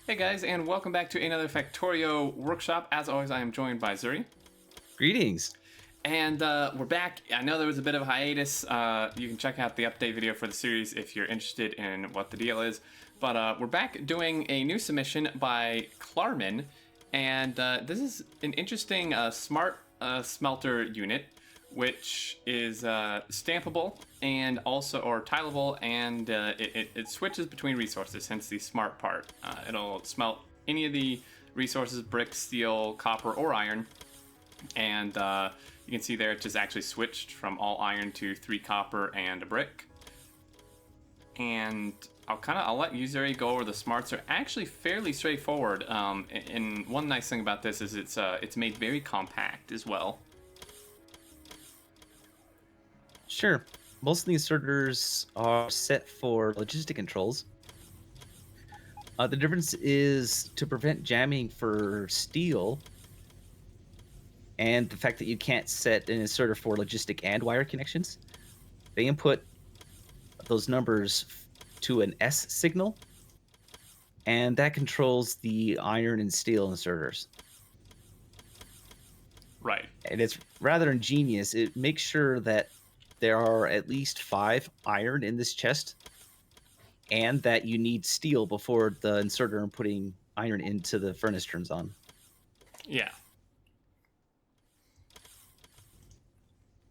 Hey guys, and welcome back to another Factorio workshop. As always, I am joined by Zuri. Greetings. And we're back. I know there was a bit of a hiatus. You can check out the update video for the series if you're interested in what the deal is. But we're back doing a new submission by Clrmin. And this is an interesting smart smelter unit, which is stampable and also, or tileable, and it switches between resources, hence the smart part. It'll smelt any of the resources, brick, steel, copper, or iron. And you can see there it just actually switched from all iron to 3 copper and a brick. And I'll let you, Zuri, go over the smarts. Are actually fairly straightforward. And one nice thing about this is it's made very compact as well. Sure. Most of the inserters are set for logistic controls. The difference is to prevent jamming for steel, and the fact that you can't set an inserter for logistic and wire connections. They input those numbers to an S signal, and that controls the iron and steel inserters. Right. And it's rather ingenious. It makes sure that there are at least 5 iron in this chest, and that you need steel before the inserter and putting iron into the furnace turns on. Yeah.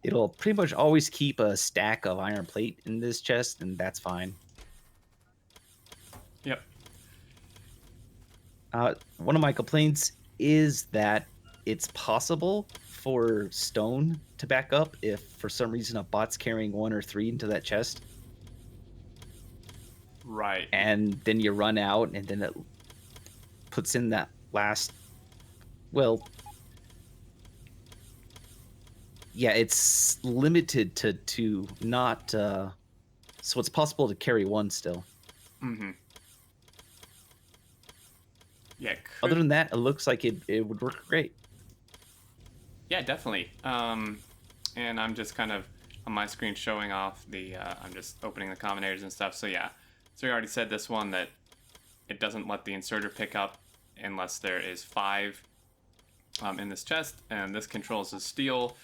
It'll pretty much always keep a stack of iron plate in this chest, and that's fine. Yep. One of my complaints is that it's possible for stone to back up if for some reason a bot's carrying 1 or 3 into that chest. Right. And then you run out, and then it puts in that last... Well, yeah, it's limited to not... so it's possible to carry 1 still. Mm-hmm. Yeah. Other than that, it looks like it would work great. Yeah, definitely. And I'm just kind of on my screen showing off the, I'm just opening the combinators and stuff. So yeah, so we already said this one that it doesn't let the inserter pick up unless there is 5 in this chest, and this controls the steel.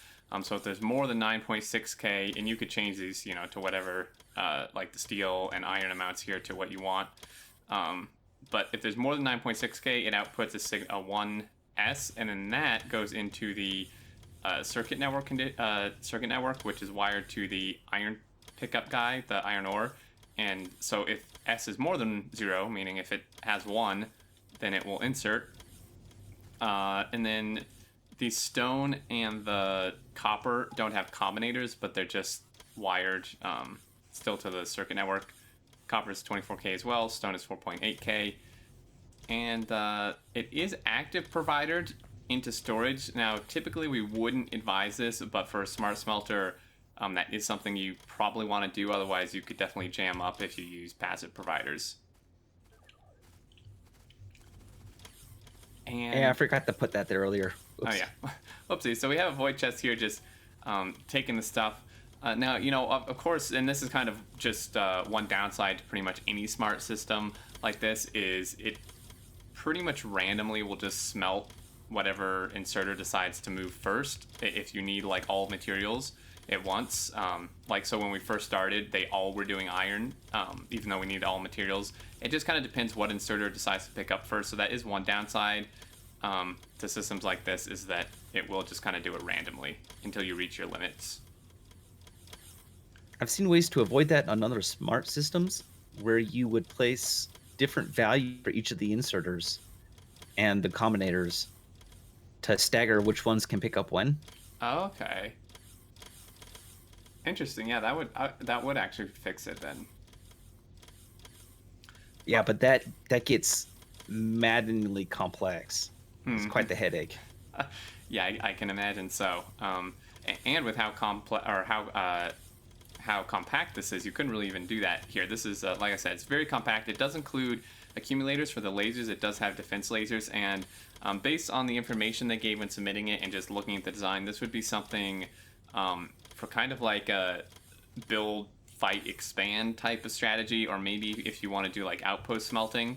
So if there's more than 9.6k, and you could change these, to whatever, like the steel and iron amounts here to what you want. But if there's more than 9.6k, it outputs a 1S, and then that goes into the circuit network, which is wired to the iron pickup guy, the iron ore. And so if S is more than 0, meaning if it has 1, then it will insert. And then the stone and the copper don't have combinators, but they're just wired still to the circuit network. Copper is 24k as well. Stone is 4.8k. And it is active provided into storage. Now, typically we wouldn't advise this, but for a smart smelter, that is something you probably want to do. Otherwise, you could definitely jam up if you use passive providers. And Yeah, I forgot to put that there earlier. Oops. Oh yeah, whoopsie. So we have a void chest here, just taking the stuff. Now, of course, and this is kind of just one downside to pretty much any smart system like this, is it pretty much randomly will just smelt whatever inserter decides to move first if you need like all materials at once. Like, so when we first started, they all were doing iron, even though we need all materials. It just kind of depends what inserter decides to pick up first. So that is one downside to systems like this, is that it will just kind of do it randomly until you reach your limits. I've seen ways to avoid that on other smart systems, where you would place different value for each of the inserters and the combinators to stagger which ones can pick up when. Okay. Interesting. Yeah, that would actually fix it then. Yeah, but that gets maddeningly complex. It's quite the headache. Yeah, I can imagine so. And with how complex, or how compact this is, you couldn't really even do that here. This is, like I said, it's very compact. It does include accumulators for the lasers. It does have defense lasers, and based on the information they gave when submitting it and just looking at the design, this would be something for kind of like a build, fight, expand type of strategy, or maybe if you want to do like outpost smelting,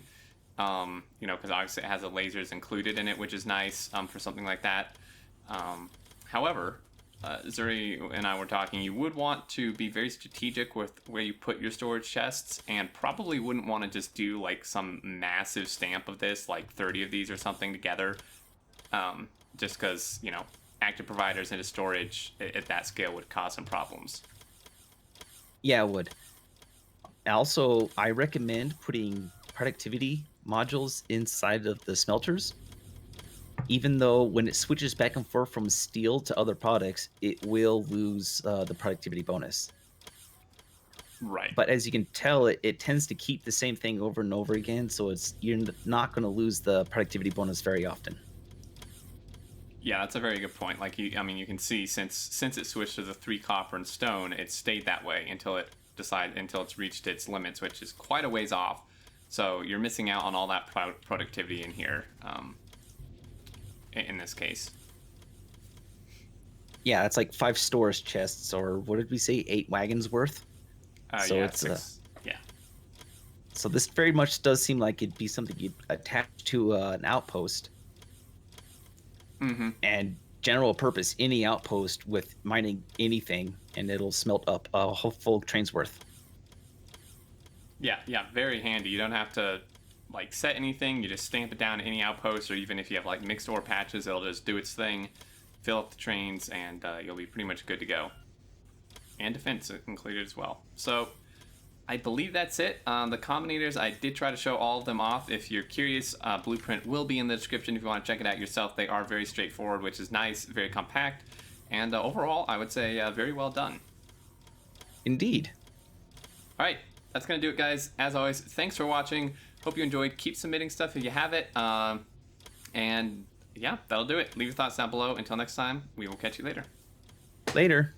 Because obviously it has the lasers included in it, which is nice for something like that. However, Zuri and I were talking, you would want to be very strategic with where you put your storage chests, and probably wouldn't want to just do like some massive stamp of this, like 30 of these or something together, just because, active providers into storage at that scale would cause some problems. Yeah, it would. Also, I recommend putting productivity modules inside of the smelters, even though when it switches back and forth from steel to other products, it will lose the productivity bonus. Right. But as you can tell, it tends to keep the same thing over and over again, so you're not going to lose the productivity bonus very often. Yeah, that's a very good point. Like you can see since it switched to the 3 copper and stone, it stayed that way until it's reached its limits, which is quite a ways off. So you're missing out on all that productivity in here. In this case. Yeah, it's like 5 storage chests, or what did we say, 8 wagons worth? So yeah, it's 6. Yeah. So this very much does seem like it'd be something you'd attach to an outpost. Mm-hmm. And general purpose, any outpost with mining anything, and it'll smelt up a whole full train's worth. Yeah, very handy. You don't have to like set anything. You just stamp it down to any outpost, or even if you have like mixed ore patches, it'll just do its thing, fill up the trains, and you'll be pretty much good to go. And defense included as well. So I believe that's it. The combinators, I did try to show all of them off. If you're curious, blueprint will be in the description if you want to check it out yourself. They are very straightforward, which is nice, very compact, and overall, I would say very well done. Indeed. All right, that's going to do it, guys. As always, thanks for watching. Hope you enjoyed. Keep submitting stuff if you have it. And yeah, that'll do it. Leave your thoughts down below. Until next time, we will catch you later. Later.